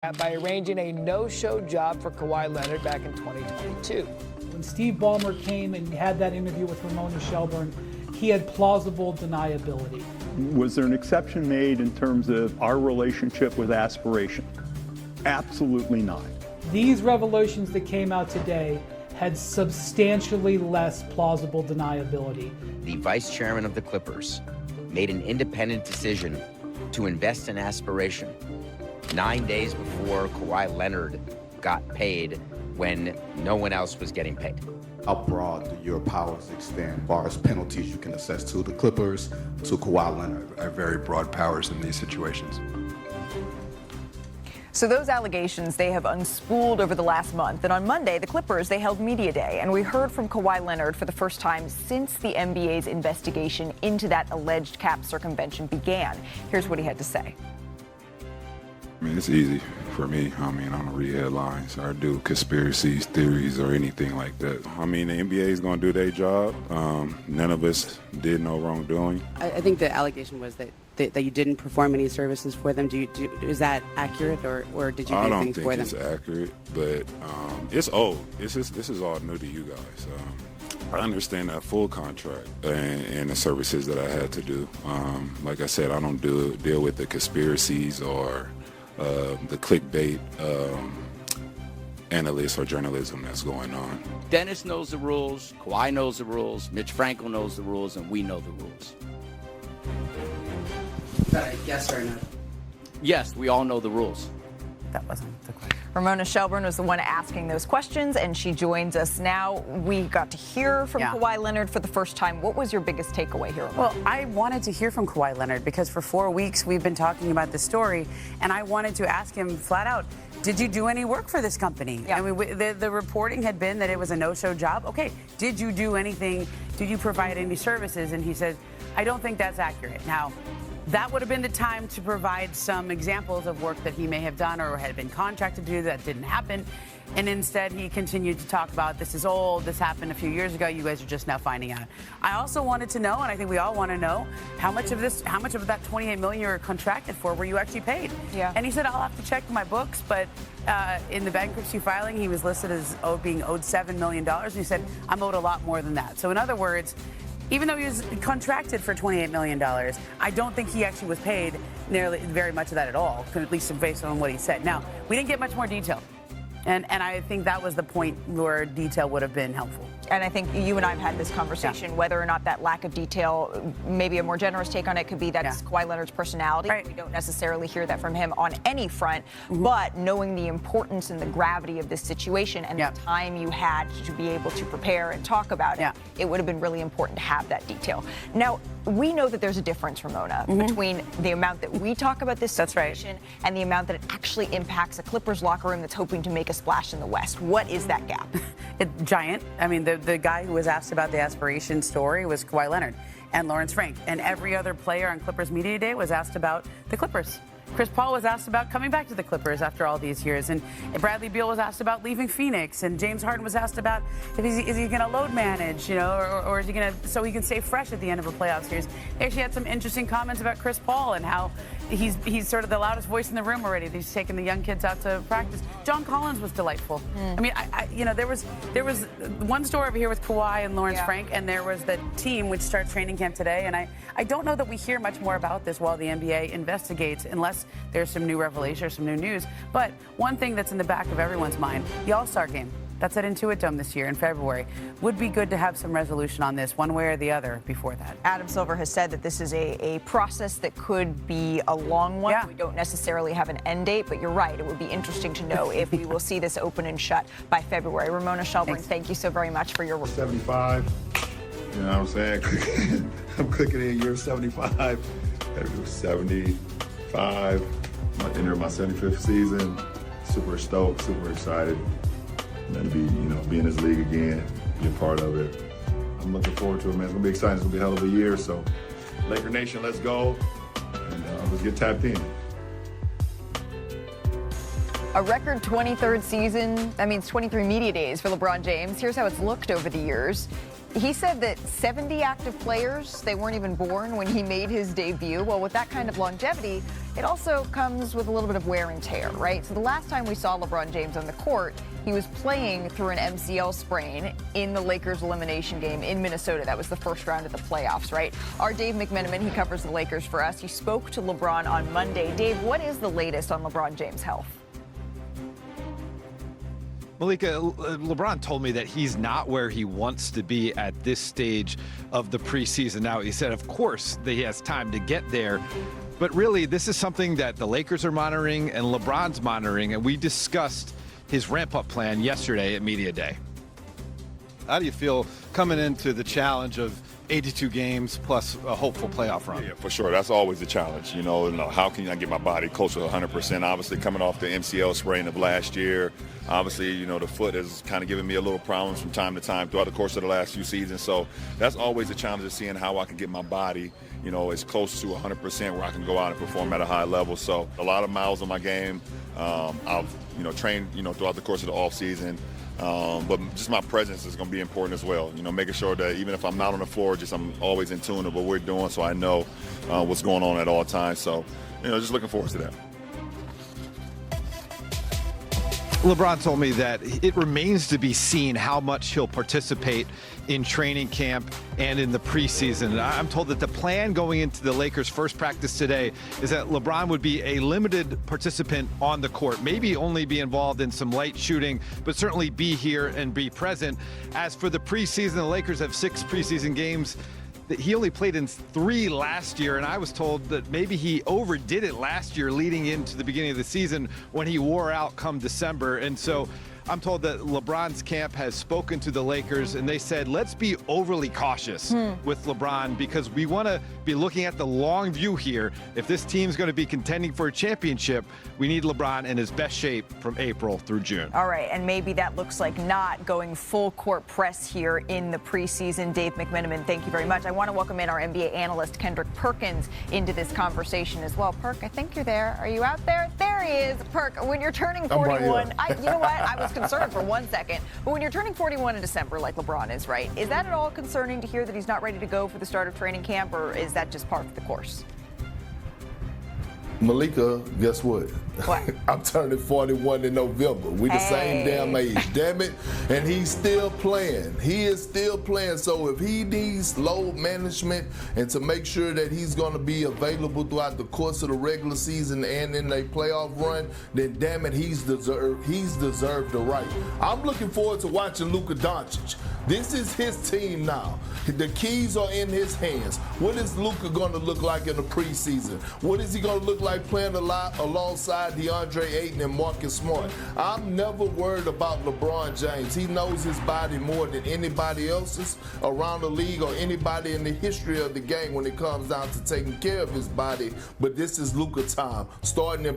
by arranging a no-show job for Kawhi Leonard back in 2022. When Steve Ballmer came and had that interview with Ramona Shelburne, he had plausible deniability. Was there an exception made in terms of our relationship with aspiration? Absolutely not. These revelations that came out today had substantially less plausible deniability. The vice chairman of the Clippers made an independent decision to invest in aspiration 9 days before Kawhi Leonard got paid when no one else was getting paid. How broad do your powers extend? As far as penalties you can assess to the Clippers, to Kawhi Leonard? Are very broad powers in these situations. So those allegations, they have unspooled over the last month. And on Monday, the Clippers, they held media day. And we heard from Kawhi Leonard for the first time since the NBA's investigation into that alleged cap circumvention began. Here's what he had to say. I mean, it's easy for me. I don't read headlines or do conspiracies, theories, or anything like that. The NBA is going to do their job. None of us did no wrongdoing. I think the allegation was that you didn't perform any services for them. Is that accurate, or did you do things for them? I don't think it's accurate, but it's old. This is all new to you guys. I understand that full contract and the services that I had to do. Like I said, I don't deal with the conspiracies or the clickbait analysts or journalism that's going on. Dennis knows the rules, Kawhi knows the rules, Mitch Frankel knows the rules, and we know the rules. Is that a yes or no? Yes, we all know the rules. That wasn't the question. Ramona Shelburne was the one asking those questions, and she joins us now. We got to hear from Kawhi Leonard for the first time. What was your biggest takeaway here? Well, I wanted to hear from Kawhi Leonard because for 4 weeks we've been talking about this story, and I wanted to ask him flat out, did you do any work for this company? Yeah. I mean, the reporting had been that it was a no-show job. Okay, did you do anything? Did you provide any services? And he said, I don't think that's accurate. Now, that would have been the time to provide some examples of work that he may have done or had been contracted to do that didn't happen. And instead, he continued to talk about this is old, this happened a few years ago, you guys are just now finding out. I also wanted to know, and I think we all want to know, how much of that $28 million you were contracted for were you actually paid? Yeah. And he said, I'll have to check my books, but in the bankruptcy filing, he was listed as being owed $7 million. And he said, I'm owed a lot more than that. So in other words, even though he was contracted for $28 million, I don't think he actually was paid very much of that at all, at least based on what he said. Now, we didn't get much more detail. And I think that was the point where detail would have been helpful. And I think you and I have had this conversation, whether or not that lack of detail, maybe a more generous take on it could be that's Kawhi Leonard's personality. Right. We don't necessarily hear that from him on any front, but knowing the importance and the gravity of this situation and the time you had to be able to prepare and talk about it, it would have been really important to have that detail. Now, we know that there's a difference, Ramona, between the amount that we talk about this situation and the amount that it actually impacts a Clippers locker room that's hoping to make a splash in the West. What is that gap? It's giant. I mean, the guy who was asked about the aspiration story was Kawhi Leonard and Lawrence Frank. And every other player on Clippers Media Day was asked about the Clippers. Chris Paul was asked about coming back to the Clippers after all these years. And Bradley Beal was asked about leaving Phoenix. And James Harden was asked about is he going to load manage, or is he going to, so he can stay fresh at the end of a playoff series. They actually had some interesting comments about Chris Paul and how he's sort of the loudest voice in the room already. He's taking the young kids out to practice. John Collins was delightful. I mean, there was one story over here with Kawhi and Lawrence Frank, and there was the team which starts training camp today. And I don't know that we hear much more about this while the NBA investigates, unless there's some new revelation or some new news. But one thing that's in the back of everyone's mind, the All-Star game. That's at Intuit Dome this year in February. Would be good to have some resolution on this one way or the other before that. Adam Silver has said that this is a process that could be a long one. We don't necessarily have an end date, but you're right. It would be interesting to know if we will see this open and shut by February. Ramona Shelburne, thank you so very much for your work. 75, you know what I'm saying? I'm clicking in year 75. Gotta do 75. I'm about to enter my 75th season. Super stoked, super excited. And to be in this league again, be a part of it. I'm looking forward to it, man. It's gonna be exciting. It's gonna be a hell of a year. So, Laker Nation, let's go, and let's get tapped in. A record 23rd season. That means 23 media days for LeBron James. Here's how it's looked over the years. He said that 70 active players, they weren't even born when he made his debut. Well, with that kind of longevity, it also comes with a little bit of wear and tear, right? So the last time we saw LeBron James on the court, he was playing through an MCL sprain in the Lakers elimination game in Minnesota. That was the first round of the playoffs, right? Our Dave McMenamin, he covers the Lakers for us. He spoke to LeBron on Monday. Dave, what is the latest on LeBron James' health? Malika, LeBron told me that he's not where he wants to be at this stage of the preseason. Now, he said, of course, that he has time to get there. But really, this is something that the Lakers are monitoring and LeBron's monitoring. And we discussed his ramp-up plan yesterday at Media Day. How do you feel coming into the challenge of 82 games plus a hopeful playoff run? Yeah, for sure. That's always the challenge. You know, how can I get my body closer to 100%? Obviously, coming off the MCL sprain of last year, obviously, you know, the foot has kind of given me a little problems from time to time throughout the course of the last few seasons. So that's always the challenge of seeing how I can get my body, you know, as close to 100% where I can go out and perform at a high level. So a lot of miles on my game. I've, you know, trained, you know, throughout the course of the offseason. But just my presence is going to be important as well. You know, making sure that even if I'm not on the floor, just I'm always in tune to what we're doing, so I know what's going on at all times. So, you know, just looking forward to that. LeBron told me that it remains to be seen how much he'll participate in training camp and in the preseason. I'm told that the plan going into the Lakers' first practice today is that LeBron would be a limited participant on the court, maybe only be involved in some light shooting, but certainly be here and be present. As for the preseason, the Lakers have 6 preseason games. He only played in 3 last year, and I was told that maybe he overdid it last year leading into the beginning of the season when he wore out come December. And so I'm told that LeBron's camp has spoken to the Lakers, and they said, let's be overly cautious with LeBron because we want to be looking at the long view here. If this team's going to be contending for a championship, we need LeBron in his best shape from April through June. All right, and maybe that looks like not going full court press here in the preseason. Dave McMenamin, thank you very much. I want to welcome in our NBA analyst, Kendrick Perkins, into this conversation as well. Perk, I think you're there. Are you out there? There he is. Perk, when you're turning 41, you know what? I was concerned for 1 second. But when you're turning 41 in December, like LeBron is, right, is that at all concerning to hear that he's not ready to go for the start of training camp, or is that just part of the course? Malika, guess what? What? I'm turning 41 in November. We the same damn age, damn it. And he's still playing. He is still playing. So if he needs load management and to make sure that he's going to be available throughout the course of the regular season and in a playoff run, then damn it, he's deserved the right. I'm looking forward to watching Luka Doncic. This is his team now. The keys are in his hands. What is Luka going to look like in the preseason? What is he going to look like playing alongside DeAndre Ayton and Marcus Smart? I'm never worried about LeBron James. He knows his body more than anybody else's around the league or anybody in the history of the game when it comes down to taking care of his body. But this is Luka time, starting in